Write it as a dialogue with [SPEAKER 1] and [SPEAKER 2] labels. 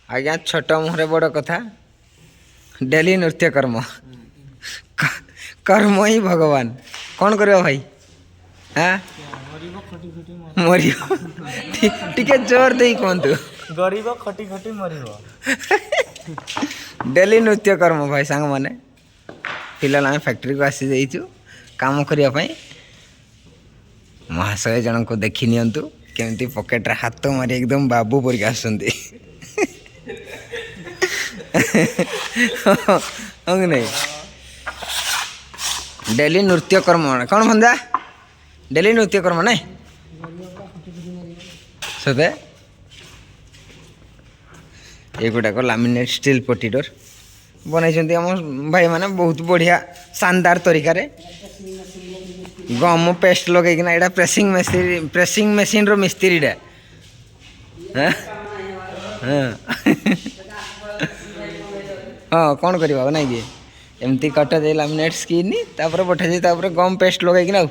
[SPEAKER 1] आज्ञा छोट मुहरे बड़ कथा डेली नृत्य कर्म कर्म ही भगवान कौन कर भाई हाँ मर टे जोर दे कहतु
[SPEAKER 2] गरीब खटी खटी मरिबो
[SPEAKER 1] डेली नृत्य कर्म भाई सांग मैंने फिलहाल आम फैक्ट्री को आसी जाइचु काम करने महाशय जन को देखी नियंतु केमती पॉकेट रे हाथ मारी एकदम बाबू परिका आसुंती नहीं डेली नृत्य कर्म कौन भंजा डेली नृत्य कर्म नहीं सते ये गुड़ाक लामिनेट स्टील पटीडोर बनई आम भाई मैंने बहुत बढ़िया शानदार तरीका गम पेस्ट लगेकिना यहाँ प्रेसिंग मेसीन रो मिस्त्रीटा हाँ हाँ कौन कर नाई कि एमती कटा जाए लामिनेट स्किन तापर पठा जाए गम पेस्ट लगेकिना